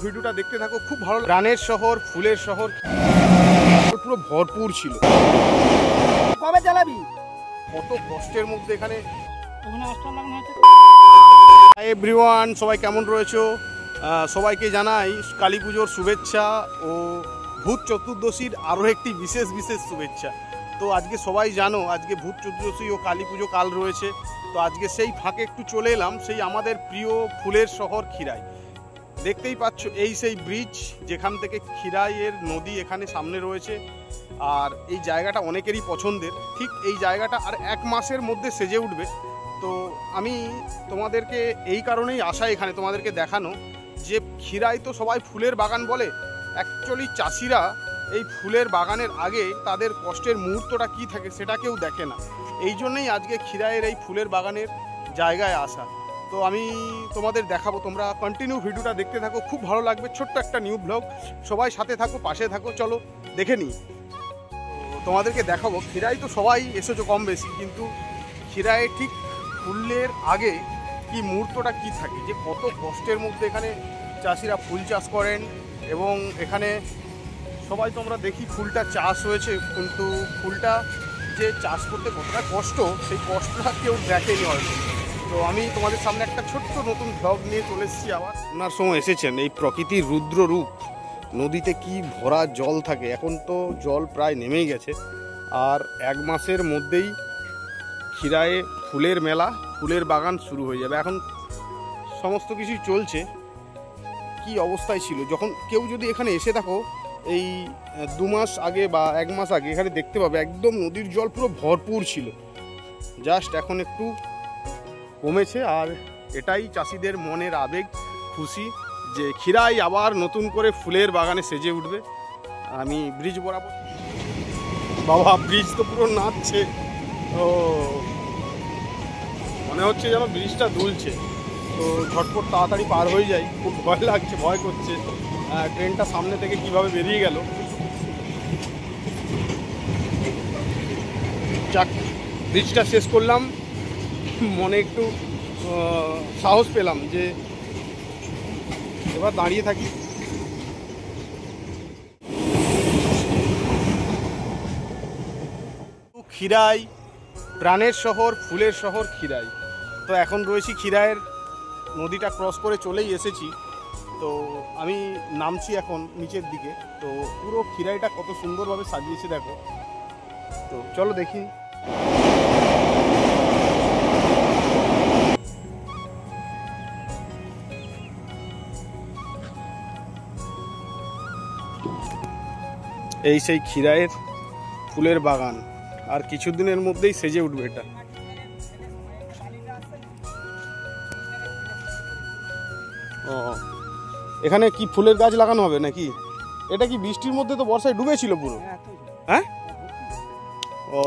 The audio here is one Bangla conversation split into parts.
ভিডিওটা দেখতে থাকো, খুব ভালো। প্রাণের শহর, ফুলের শহর, পুরো ভরপুর ছিল। কবে চালাবি? কত কষ্টের মধ্যে এখানে। এভরিওয়ান, সবাই কেমন রয়েছো? সবাইকে জানাই কালী পুজোর শুভেচ্ছা ও ভূত চতুর্দশীর আরও একটি বিশেষ শুভেচ্ছা। তো আজকে সবাই জানো আজকে ভূত চতুর্দশী ও কালী পুজো কাল রয়েছে। তো আজকে সেই ফাঁকে একটু চলে এলাম সেই আমাদের প্রিয় ফুলের শহর খিরাই। দেখতেই পাচ্ছ এই সেই ব্রিজ যেখান থেকে খিরাইয়ের নদী এখানে সামনে রয়েছে। আর এই জায়গাটা অনেকেরই পছন্দের। ঠিক এই জায়গাটা আর 1 মাসের মধ্যে সেজে উঠবে। তো আমি তোমাদেরকে এই কারণেই আসা এখানে তোমাদেরকে দেখানো যে খিরাই তো সবাই ফুলের বাগান বলে, অ্যাকচুয়ালি চাষিরা এই ফুলের বাগানের আগে তাদের কষ্টের মুহূর্তটা কী থাকে সেটা কেউ দেখে না। এই জন্যই আজকে খিরাইয়ের এই ফুলের বাগানের জায়গায় আসা। তো আমি তোমাদের দেখাবো, তোমরা কন্টিনিউ ভিডিওটা দেখতে থাকো, খুব ভালো লাগবে। ছোট্ট একটা নিউ ব্লগ, সবাই সাথে থাকো, পাশে থাকো, চলো দেখে নিই। তোমাদেরকে দেখাবো খিরাই তো সবাই এসেছো কম বেশি, কিন্তু খিরাইয়ে ঠিক ফুলের আগে কি মুহূর্তটা কি থাকে, যে কত কষ্টের মধ্যে এখানে চাষিরা ফুল চাষ করেন। এবং এখানে সবাই তোমরা দেখি ফুলটা চাষ হয়েছে, কিন্তু ফুলটা যে চাষ করতে কতটা কষ্ট সেই কষ্টটা কেউ দেখেনি হয়তো। তো আমি তোমাদের সামনে একটা ছোট্ট নতুন ব্লগ নিয়ে চলে এসেছি আবার। আপনার সময় এসেছেন এই প্রকৃতির রুদ্র রূপ, নদীতে কি ভরা জল থাকে। এখন তো জল প্রায় নেমেই গেছে, আর 1 মাসের মধ্যেই খিরায়ে ফুলের মেলা, ফুলের বাগান শুরু হয়ে যাবে। এখন সমস্ত কিছুই চলছে। কি অবস্থায় ছিল যখন কেউ যদি এখানে এসে থাকো এই 2 মাস আগে বা 1 মাস আগে, এখানে দেখতে পাবে একদম নদীর জল পুরো ভরপুর ছিল। জাস্ট এখন একটু কমেছে, আর এটাই চাষিদের মনের আবেগ, খুশি যে খিরাই আবার নতুন করে ফুলের বাগানে সেজে উঠবে। আমি ব্রিজ বরাবর, বাবা ব্রিজ তো পুরো নাচছে। ও মনে হচ্ছে যেন ব্রিজটা দুলছে। তো ঝটপট তাড়াতাড়ি পার হয়ে যাই, খুব ভয় লাগছে, ভয় করছে। ট্রেনটা সামনে থেকে কিভাবে বেরিয়ে গেল। যাক, ব্রিজটা শেষ করলাম, মনে একটু সাহস পেলাম যে এবার দাঁড়িয়ে থাকি। খিরাই প্রাণের শহর, ফুলের শহর খিরাই। তো এখন রয়েছি খিরাইয়ের নদীটা ক্রস করে চলেই এসেছি। তো আমি নামছি এখন নিচের দিকে। তো পুরো খিরাইটা কত সুন্দরভাবে সাজিয়েছে দেখো। তো চলো দেখি। এই সেই খিরাইয়ের ফুলের বাগান, আর কিছুদিনের মধ্যেই সেজে উঠবে এটা। ও, এখানে কি ফুলের গাছ লাগানো হবে নাকি? এটা কি বৃষ্টির মধ্যে তো বর্ষায় ডুবেছিল পুরো? হ্যাঁ। ও,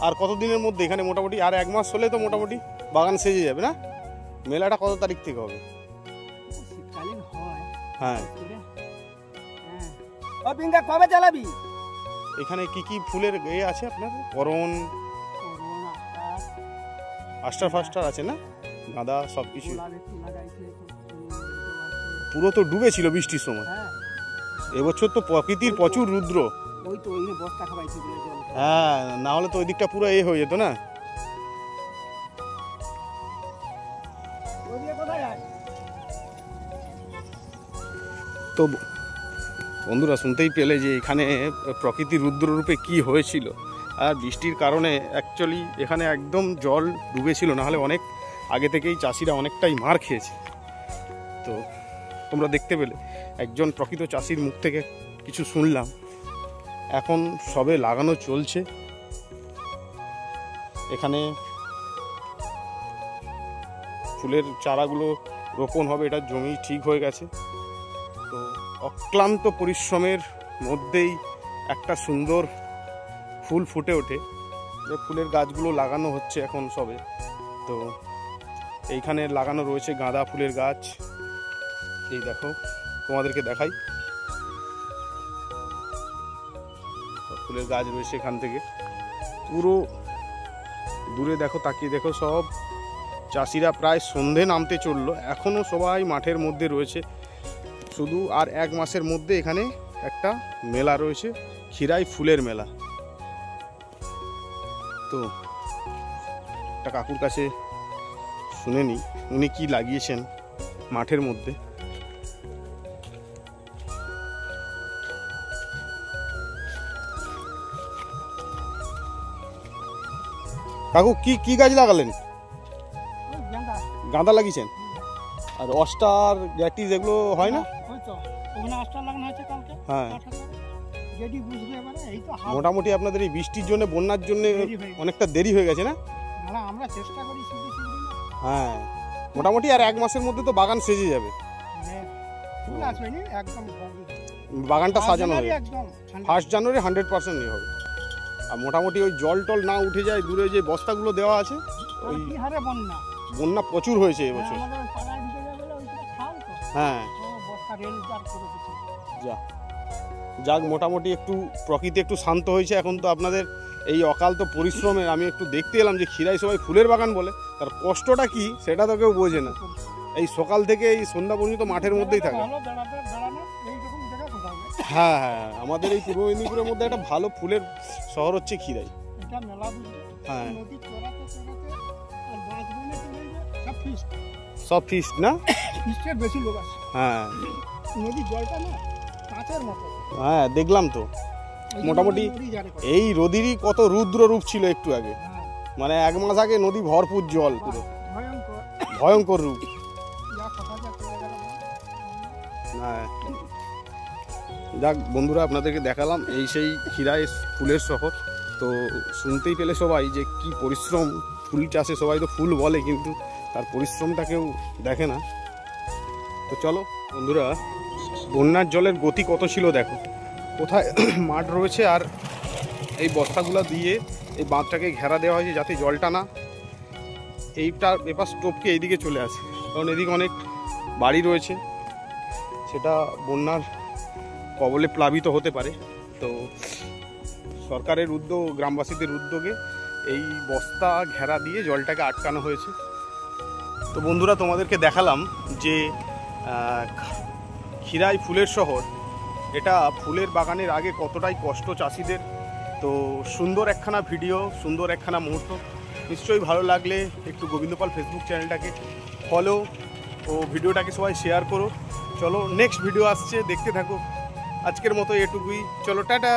আর কতদিনের মধ্যে এখানে মোটামুটি আর 1 মাস হলে তো মোটামুটি বাগান সেজে যাবে না? মেলাটা কত তারিখ থেকে হবে? হ্যাঁ। কবে চালাবি? এখানে কি কি ফুলের এ আছে আপনার? করণ, আস্টার ফাস্টার আছে না? গাঁদা, সব কিছু। পুরো তো ডুবেছিল বৃষ্টির সময়। এবছর তো প্রকৃতির প্রচুর রুদ্র। হ্যাঁ, না হলে তো ওই দিকটা পুরো এ হয়ে যেত না। তো বন্ধুরা শুনতেই পেলে যে এখানে প্রকৃতির রুদ্ররূপে কি হয়েছিল। আর বৃষ্টির কারণে অ্যাকচুয়ালি এখানে একদম জল ডুবেছিল, নাহলে অনেক আগে থেকেই চাষিরা অনেকটাই মার খেয়েছে। তো তোমরা দেখতে পেলে একজন প্রকৃত চাষির মুখ থেকে কিছু শুনলাম। এখন সবে লাগানো চলছে এখানে, ফুলের চারাগুলো রোপণ হবে, এটা জমি ঠিক হয়ে গেছে। তো অক্লান্ত পরিশ্রমের মধ্যেই একটা সুন্দর ফুল ফুটে ওঠে। যে ফুলের গাছগুলো লাগানো হচ্ছে এখন সবে। তো এইখানে লাগানো রয়েছে গাঁদা ফুলের গাছ। এই দেখো, তোমাদেরকে দেখাই, ফুলের গাছ রয়েছে এখান থেকে পুরো দূরে দেখো, তাকিয়ে দেখো। সব চাষিরা প্রায় সন্ধে নামতে চললো, এখনও সবাই মাঠের মধ্যে রয়েছে। শুধু আর 1 মাসের মধ্যে এখানে একটা মেলা রয়েছে, খিরাই ফুলের মেলা। তো একটা কাকুর কাছে শুনে নি উনি কি লাগিয়েছেন মাঠের মধ্যে। কাকু কি কি গাছ লাগালেন? গাঁদা লাগিয়েছেন? আর অস্টার গ্যাটিস এগুলো হয় না? হ্যাঁ, মোটামুটি আপনাদের এই বৃষ্টির জন্য, বন্যার জন্য অনেকটা দেরি হয়ে গেছে না? আমরা চেষ্টা করি। হ্যাঁ, মোটামুটি আর 1 মাসের মধ্যে তো বাগান সেজে যাবে। বাগানটা সাজানো হবে 1 জানুয়ারি 100% নিয়ে হবে। আর মোটামুটি ওই জল টল না উঠে যায়, দূরে যে বস্তাগুলো দেওয়া আছে, ওই বন্যা প্রচুর হয়েছে এবছর। হ্যাঁ, যাক মোটামুটি একটু প্রকৃতি একটু শান্ত হয়েছে এখন। তো আপনাদের এই অকাল তো পরিশ্রমের আমি একটু দেখতে এলাম যে খিরাই সবাই ফুলের বাগান বলে, তার কষ্টটা কি সেটা তো কেউ বোঝে না। এই সকাল থেকে এই সন্ধ্যা পর্যন্ত মাঠের মধ্যেই থাকে। হ্যাঁ হ্যাঁ, আমাদের এই পূর্ব মেদিনীপুরের মধ্যে একটা ভালো ফুলের শহর হচ্ছে খিরাই। হ্যাঁ, সব ফিস্ট না? বেশি লোক আছে। হ্যাঁ, নদীর জলটা না কাঁচের মতো। হ্যাঁ, দেখলাম তো। মোটামুটি এই নদীরই কত রুদ্র রূপ ছিল একটু আগে, মানে 1 মাস আগে নদী ভরপুর জল, পুরো ভয়ঙ্কর রূপ। হ্যাঁ, যাক বন্ধুরা, আপনাদেরকে দেখালাম এই সেই খিরাই ফুলের শহর। তো শুনতেই পেলে সবাই যে কি পরিশ্রম ফুল চাষে। সবাই তো ফুল বলে, কিন্তু তার পরিশ্রমটা কেউ দেখে না। তো চলো বন্ধুরা, বন্যার জলের গতি কত ছিল দেখো, কোথায় মাঠ রয়েছে, আর এই বস্তাগুলো দিয়ে এই বাঁধটাকে ঘেরা দেওয়া হয়েছে যাতে জলটা না এইটার এপাশ টোপকে এইদিকে চলে আসে, কারণ এদিকে অনেক বাড়ি রয়েছে, সেটা বন্যার কবলে প্লাবিত হতে পারে। তো সরকারের উদ্যোগ, গ্রামবাসীদের উদ্যোগে এই বস্তা ঘেরা দিয়ে জলটাকে আটকানো হয়েছে। তো বন্ধুরা, তোমাদেরকে দেখালাম যে খিরাই ফুলের শহর, এটা ফুলের বাগানের আগে কতটাই কষ্ট চাষিদের। তো সুন্দর একখানা ভিডিও, সুন্দর একখানা মুহূর্ত। নিশ্চয়ই ভালো লাগলে একটু গোবিন্দপাল ফেসবুক চ্যানেলটাকে ফলো ও ভিডিওটাকে সবাই শেয়ার করো। চলো নেক্সট ভিডিও আসছে, দেখতে থাকো। আজকের মতো এটুকুই, চলো টাটা।